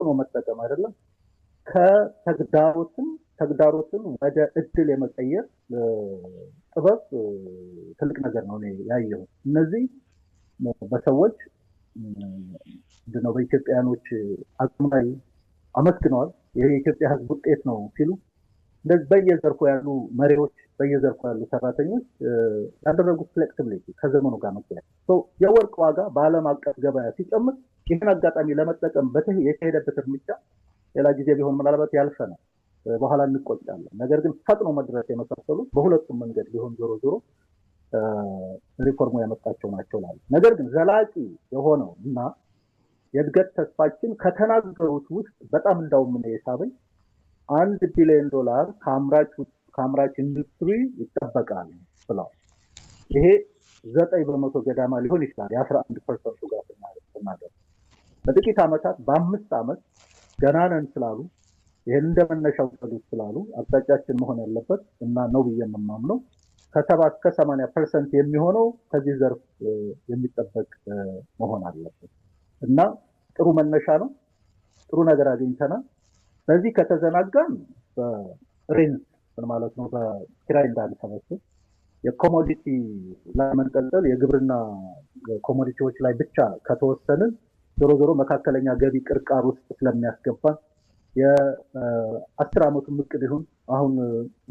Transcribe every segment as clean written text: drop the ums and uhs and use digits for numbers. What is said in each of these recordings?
ፈጥኖ መጠቀም አይደለም ተግዳሮትን ወደ እድል የመቀየር ጥበብ ትልቅ ነገር ነው ያየው። እነዚህ በሰዎች እንደው በኢትዮጵያኖች አቅም ላይ አመስግነዋል። ይሄ የኢትዮጵያ ሕዝብ ውጤት ነው ሲሉ እንደዚህ በየዘርፉ ያሉ መሪዎች በየዘርፉ ያሉ ሰራተኞች ያደረጉት ፍሌክሲቢሊቲ ከዘመኑ ጋር መቀየር የወርቅ ዋጋ በዓለም አቀፍ ገበያ ሲጨምር ይህን አጋጣሚ ለመጠቀም የተሄደበት እርምጃ ሌላ ጊዜ ቢሆን ምናልባት ያልፈናል፣ በኋላ እንቆጫለን። ነገር ግን ፈጥኖ መድረስ የመሳሰሉ በሁለቱም መንገድ ቢሆን ዞሮ ሪፎርሙ ያመጣቸው ናቸው ላሉ። ነገር ግን ዘላቂ የሆነው እና የእድገት ተስፋችን ከተናገሩት ውስጥ በጣም እንዳውም ነው የሳበኝ $1 ቢሊዮን ከአምራች ኢንዱስትሪ ይጠበቃል ብለዋል። ይሄ 9% ገዳማ ሊሆን ይችላል የ11% ጋር ስናገር በጥቂት ዓመታት በ5 ዓመት ገና ነን ስላሉ ይሄን እንደመነሻው ሰዱት ስላሉ አቅጣጫችን መሆን ያለበት እና ነው ብዬ የምማምነው ከ70 እስከ 80% የሚሆነው ከዚህ ዘርፍ የሚጠበቅ መሆን አለበት እና ጥሩ መነሻ ነው። ጥሩ ነገር አግኝተናል። በዚህ ከተዘናጋን በሬንት ማለት ነው በኪራይ እንዳንሰበስብ የኮሞዲቲ ላይ መንጠልጠል የግብርና ኮሞዲቲዎች ላይ ብቻ ከተወሰንን ዞሮ መካከለኛ ገቢ ቅርቃር ውስጥ ስለሚያስገባን የ10 ዓመቱ እቅድ ይሁን አሁን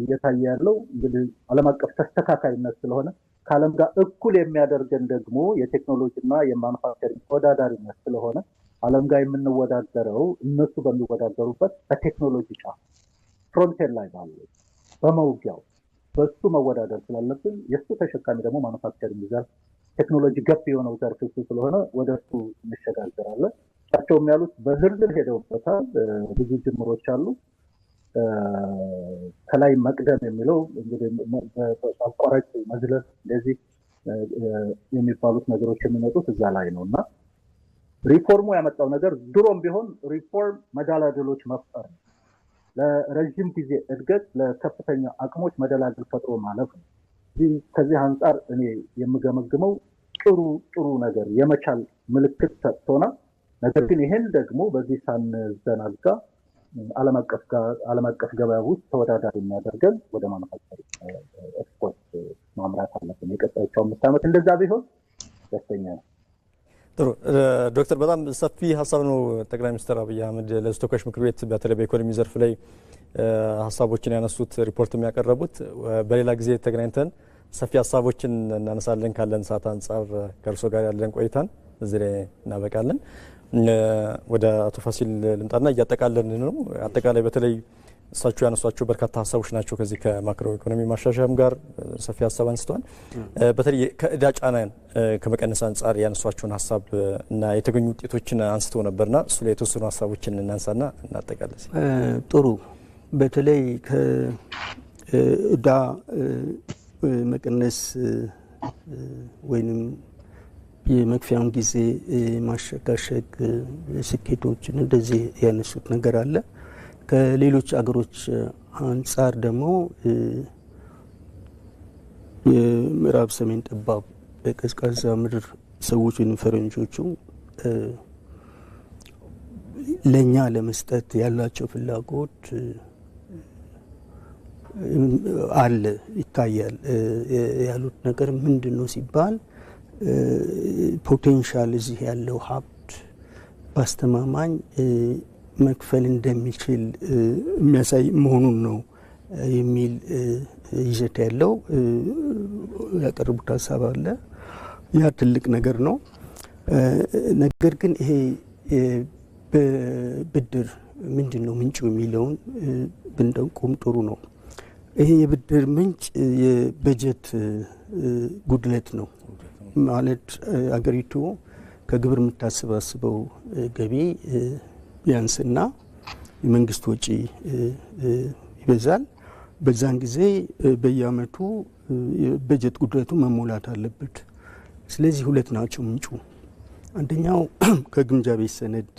እየታየ ያለው እንግዲህ ዓለም አቀፍ ተስተካካይነት ስለሆነ ከዓለም ጋር እኩል የሚያደርገን ደግሞ የቴክኖሎጂና የማኑፋክቸሪንግ ተወዳዳሪነት ስለሆነ ዓለም ጋር የምንወዳደረው እነሱ በሚወዳደሩበት በቴክኖሎጂ ጫፍ ፍሮንቲር ላይ ባለው በመውጊያው በሱ መወዳደር ስላለብን የሱ ተሸካሚ ደግሞ ማኑፋክቸሪንግ ዘርፍ ቴክኖሎጂ ገብ የሆነው ዘርፍ ስለሆነ ወደሱ እንሸጋገራለን። እሳቸውም ያሉት በዝርዝር ሄደውበታል። ብዙ ጅምሮች አሉ። ከላይ መቅደም የሚለው እንግዲህ በአቋራጭ መዝለል እንደዚህ የሚባሉት ነገሮች የሚመጡት እዛ ላይ ነውና ሪፎርሙ ያመጣው ነገር ድሮም ቢሆን ሪፎርም መደላደሎች መፍጠር ነው። ለረጅም ጊዜ እድገት ለከፍተኛ አቅሞች መደላደል ፈጥሮ ማለፍ ነው። ከዚህ አንፃር እኔ የምገመግመው ጥሩ ነገር የመቻል ምልክት ሰጥቶናል። ነገር ግን ይሄን ደግሞ በዚህ ሳንዘናጋ ዓለም አቀፍ ገበያ ውስጥ ተወዳዳሪ የሚያደርገን ወደ ማኑፋክቸሪንግ ኤክስፖርት ማምራት አለብን። የቀጣዮቹ 5 ዓመት እንደዛ ቢሆን ደስተኛ ነው። ጥሩ ዶክተር፣ በጣም ሰፊ ሀሳብ ነው ጠቅላይ ሚኒስትር አብይ አህመድ ለሕዝብ ተወካዮች ምክር ቤት በተለይ በኢኮኖሚ ዘርፍ ላይ ሀሳቦችን ያነሱት ሪፖርት የሚያቀርቡት። በሌላ ጊዜ ተገናኝተን ሰፊ ሀሳቦችን እናነሳለን። ካለን ሰዓት አንጻር ከእርሶ ጋር ያለን ቆይታን እዚህ ላይ እናበቃለን። ወደ አቶ ፋሲል ልምጣና እያጠቃለን ነው። አጠቃላይ በተለይ እሳቸው ያነሷቸው በርካታ ሀሳቦች ናቸው። ከዚህ ከማክሮ ኢኮኖሚ ማሻሻያም ጋር ሰፊ ሀሳብ አንስተዋል። በተለይ ከእዳ ጫናን ከመቀነስ አንጻር ያነሷቸውን ሀሳብ እና የተገኙ ውጤቶችን አንስተው ነበርና እሱ ላይ የተወሰኑ ሀሳቦችን እናንሳና እናጠቃለን። ጥሩ። በተለይ ከእዳ መቀነስ ወይንም የመክፈያውን ጊዜ ማሸጋሸግ ስኬቶችን እንደዚህ ያነሱት ነገር አለ። ከሌሎች አገሮች አንጻር ደግሞ የምዕራብ ሰሜን ጠባብ ቀዝቃዛ ምድር ሰዎች ወይም ፈረንጆቹ ለኛ ለመስጠት ያላቸው ፍላጎት አለ ይታያል። ያሉት ነገር ምንድነው ሲባል ፖቴንሻል እዚህ ያለው ሀብት ባስተማማኝ መክፈል እንደሚችል የሚያሳይ መሆኑን ነው የሚል ይዘት ያለው ያቀርቡት ሀሳብ አለ። ያ ትልቅ ነገር ነው። ነገር ግን ይሄ በብድር ምንድነው ምንጩ የሚለውን ብንጠቁም ጥሩ ነው። ይሄ የብድር ምንጭ የበጀት ጉድለት ነው ማለት አገሪቱ ከግብር የምታሰባስበው ገቢ ቢያንስና የመንግስት ወጪ ይበዛል። በዛን ጊዜ በየአመቱ የበጀት ጉድለቱ መሞላት አለበት። ስለዚህ ሁለት ናቸው ምንጩ። አንደኛው ከግምጃ ቤት ሰነድ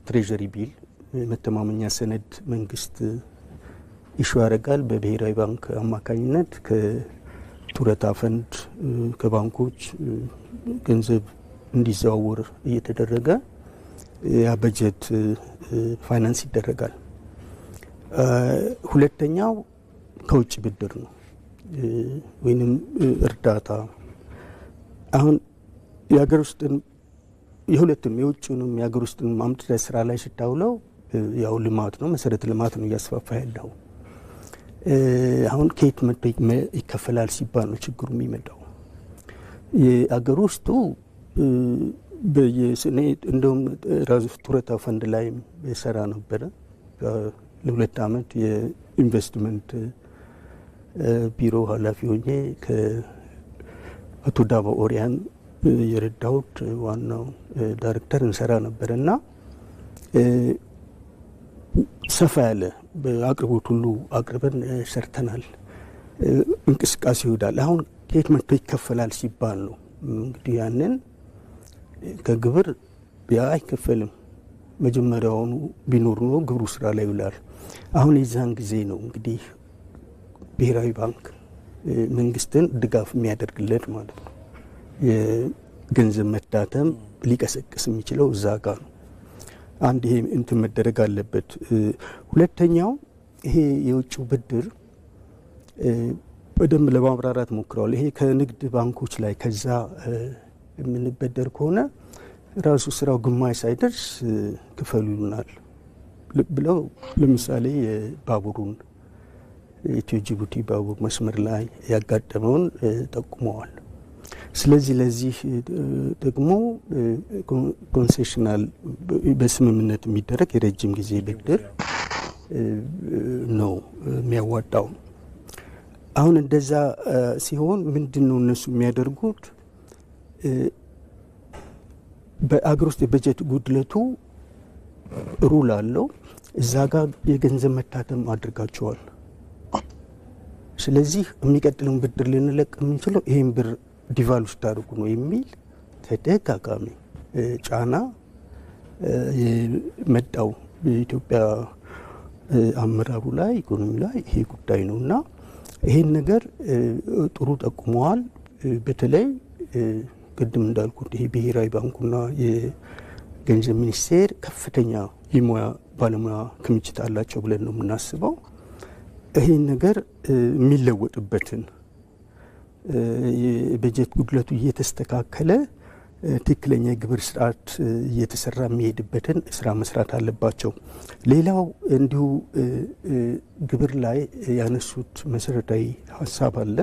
ትሬዠሪ ቢል መተማመኛ ሰነድ መንግስት ኢሹ ያደርጋል በብሔራዊ ባንክ አማካኝነት ከጡረታ ፈንድ ከባንኮች ገንዘብ እንዲዘዋወር እየተደረገ ያ በጀት ፋይናንስ ይደረጋል። ሁለተኛው ከውጭ ብድር ነው ወይንም እርዳታ። አሁን የሀገር ውስጥን የሁለቱም የውጭውንም የሀገር ውስጥን አምጥተህ ስራ ላይ ስታውለው ያው ልማት ነው፣ መሰረተ ልማት ነው እያስፋፋ ያለው። አሁን ከየት መጥቶ ይከፈላል ሲባል ነው ችግሩ የሚመጣው። የአገር ውስጡ በየስኔ እንደውም ራሱ ጡረታ ፈንድ ላይ የሰራ ነበረ ለ2 አመት የኢንቨስትመንት ቢሮ ኃላፊ ሆኜ ከአቶ ዳባ ኦሪያን የረዳሁት ዋናው ዳይሬክተር እንሰራ ነበር እና ሰፋ ያለ በአቅርቦት ሁሉ አቅርበን ሰርተናል። እንቅስቃሴ ይወዳል። አሁን ከየት መጥቶ ይከፈላል ሲባል ነው እንግዲህ ያንን ከግብር ያ አይከፈልም። መጀመሪያውኑ ቢኖር ነው ግብሩ ስራ ላይ ይውላል። አሁን የዛን ጊዜ ነው እንግዲህ ብሔራዊ ባንክ መንግስትን ድጋፍ የሚያደርግለት ማለት ነው። የገንዘብ መዳተም ሊቀሰቅስ የሚችለው እዛ ጋር ነው። አንድ ይሄ እንትን መደረግ አለበት። ሁለተኛው ይሄ የውጭው ብድር በደንብ ለማብራራት ሞክረዋል። ይሄ ከንግድ ባንኮች ላይ ከዛ የምንበደር ከሆነ ራሱ ስራው ግማሽ ሳይደርስ ክፈሉናል ብለው ለምሳሌ የባቡሩን ኢትዮ ጅቡቲ ባቡር መስመር ላይ ያጋጠመውን ጠቁመዋል። ስለዚህ ለዚህ ደግሞ ኮንሴሽናል በስምምነት የሚደረግ የረጅም ጊዜ ብድር ነው የሚያዋጣው። አሁን እንደዛ ሲሆን ምንድን ነው እነሱ የሚያደርጉት? በአገር ውስጥ የበጀት ጉድለቱ ሩል አለው። እዛ ጋር የገንዘብ መታተም አድርጋቸዋል። ስለዚህ የሚቀጥለውን ብድር ልንለቅ የምንችለው ይህን ብር ዲቫል ውስጥ አድርጉ ነው የሚል ተደጋጋሚ ጫና የመጣው የኢትዮጵያ አመራሩ ላይ ኢኮኖሚ ላይ ይሄ ጉዳይ ነው እና ይሄን ነገር ጥሩ ጠቁመዋል። በተለይ ቅድም እንዳልኩት ይሄ ብሔራዊ ባንኩና የገንዘብ ሚኒስቴር ከፍተኛ የሙያ ባለሙያ ክምችት አላቸው ብለን ነው የምናስበው። ይሄን ነገር የሚለወጥበትን የበጀት ጉድለቱ እየተስተካከለ ትክክለኛ የግብር ስርዓት እየተሰራ የሚሄድበትን ስራ መስራት አለባቸው። ሌላው እንዲሁ ግብር ላይ ያነሱት መሰረታዊ ሀሳብ አለ።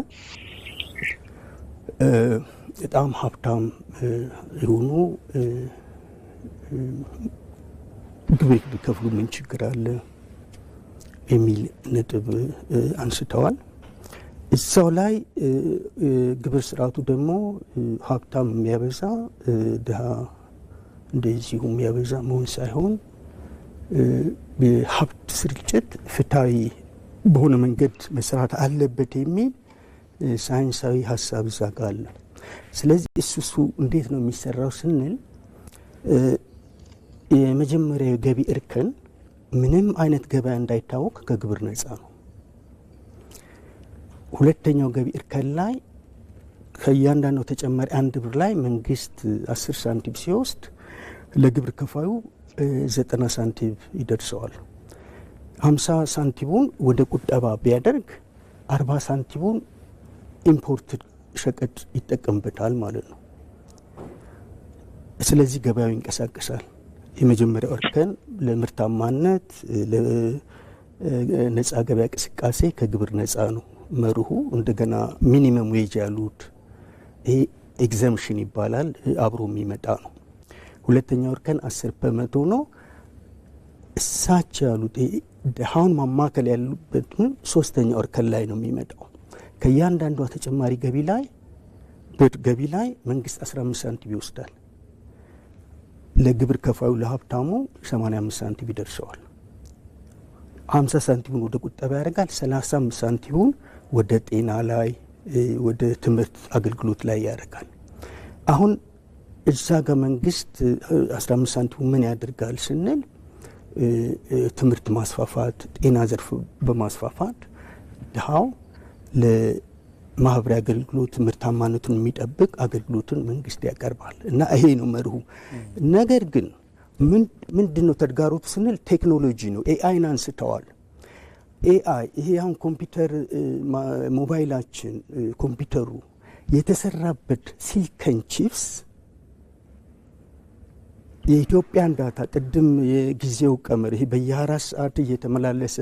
በጣም ሀብታም የሆኑ ግብር ቢከፍሉ ምን ችግር አለ የሚል ነጥብ አንስተዋል። እዛው ላይ ግብር ስርዓቱ ደግሞ ሀብታም የሚያበዛ ድሃ እንደዚሁ የሚያበዛ መሆን ሳይሆን የሀብት ስርጭት ፍትሃዊ በሆነ መንገድ መስራት አለበት የሚል ሳይንሳዊ ሀሳብ እዛ ጋር አለ። ስለዚህ እሱ እንዴት ነው የሚሰራው ስንል የመጀመሪያው ገቢ እርከን ምንም አይነት ገበያ እንዳይታወቅ ከግብር ነፃ ነው። ሁለተኛው ገቢ እርከን ላይ ከእያንዳንዱ ተጨማሪ 1 ብር ላይ መንግስት 10 ሳንቲም ሲወስድ ለግብር ከፋዩ 90 ሳንቲም ይደርሰዋል። 50 ሳንቲሙን ወደ ቁጠባ ቢያደርግ 40 ሳንቲሙን ኢምፖርት ሸቀጥ ይጠቀምበታል ማለት ነው። ስለዚህ ገበያው ይንቀሳቀሳል። የመጀመሪያው እርከን ለምርታማነት ለነፃ ገበያ እንቅስቃሴ ከግብር ነፃ ነው መርሁ። እንደገና ሚኒመም ዌጅ ያሉት ይሄ ኤግዘምሽን ይባላል፣ አብሮ የሚመጣ ነው። ሁለተኛው እርከን 10% ነው። እሳቸው ያሉት ድሃውን ማማከል ያሉበት ሶስተኛው እርከን ላይ ነው የሚመጣው። ከእያንዳንዷ ተጨማሪ ገቢ ላይ መንግስት 15 ሳንቲም ይወስዳል። ለግብር ከፋዩ ለሀብታሙ 85 ሳንቲም ይደርሰዋል። 50 ሳንቲሙን ወደ ቁጠባ ያደርጋል። 35 ሳንቲሙን ወደ ጤና ላይ ወደ ትምህርት አገልግሎት ላይ ያደርጋል። አሁን እዛ ጋር መንግስት 15 ሳንቲሙ ምን ያደርጋል ስንል ትምህርት ማስፋፋት፣ ጤና ዘርፍ በማስፋፋት ድሃው ለማህበራዊ አገልግሎት ምርታማነቱን የሚጠብቅ አገልግሎትን መንግስት ያቀርባል እና ይሄ ነው መርሁ። ነገር ግን ምንድን ነው ተግዳሮቱ ስንል ቴክኖሎጂ ነው። ኤአይን አንስተዋል። ኤአይ ይሄ አሁን ኮምፒውተር ሞባይላችን ኮምፒውተሩ የተሰራበት ሲሊከን ቺፕስ የኢትዮጵያን ዳታ ቅድም የጊዜው ቀመር ይሄ በየ24 ሰዓት እየተመላለሰ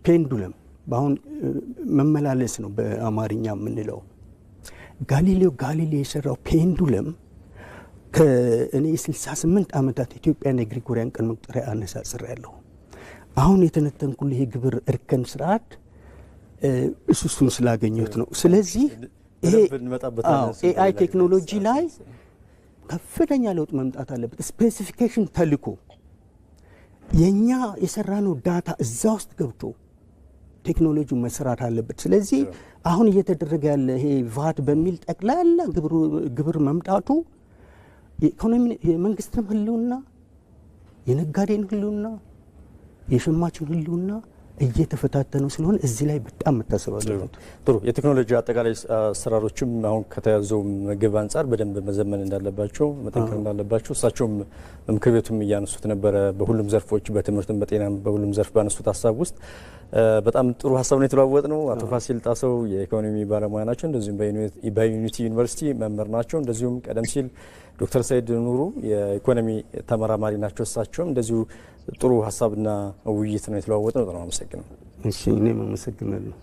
ፔንዱለም በአሁን መመላለስ ነው በአማርኛ የምንለው። ጋሊሌዮ የሰራው ፔንዱለም ከእኔ 68 ዓመታት ኢትዮጵያን የግሪጎሪያን ቀን መቁጠሪያ አነሳጽር ያለው አሁን የተነተንኩልህ የግብር እርከን ስርዓት እሱን ስላገኘሁት ነው። ስለዚህ ይሄ ኤአይ ቴክኖሎጂ ላይ ከፍተኛ ለውጥ መምጣት አለበት። ስፔሲፊኬሽን ተልኮ የኛ የሰራነው ዳታ እዛ ውስጥ ገብቶ ቴክኖሎጂው መስራት አለበት። ስለዚህ አሁን እየተደረገ ያለ ይሄ ቫት በሚል ጠቅላላ ግብር መምጣቱ የኢኮኖሚ የመንግስትም ህልውና የነጋዴን ህልውና የሸማቹን ህልውና እየተፈታተነው ስለሆነ እዚህ ላይ በጣም መታሰብ አለበት። ጥሩ የቴክኖሎጂ አጠቃላይ አሰራሮችም አሁን ከተያዘው ምግብ አንጻር በደንብ መዘመን እንዳለባቸው መጠንከር እንዳለባቸው እሳቸውም ምክር ቤቱም እያነሱት ነበረ። በሁሉም ዘርፎች በትምህርትም በጤናም በሁሉም ዘርፍ ባነሱት ሀሳብ ውስጥ በጣም ጥሩ ሀሳብ ነው የተለዋወጥ ነው። አቶ ፋሲል ጣሰው የኢኮኖሚ ባለሙያ ናቸው። እንደዚሁም በዩኒቲ ዩኒቨርሲቲ መምህር ናቸው። እንደዚሁም ቀደም ሲል ዶክተር ሰይድ ኑሩ የኢኮኖሚ ተመራማሪ ናቸው። እሳቸውም እንደዚሁ ጥሩ ሀሳብና ውይይት ነው የተለዋወጥ ነው። በጣም አመሰግናለሁ። እሺ እኔም አመሰግናለሁ።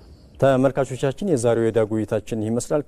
ተመልካቾቻችን የዛሬው የዳጉ ውይይታችን ይመስላል።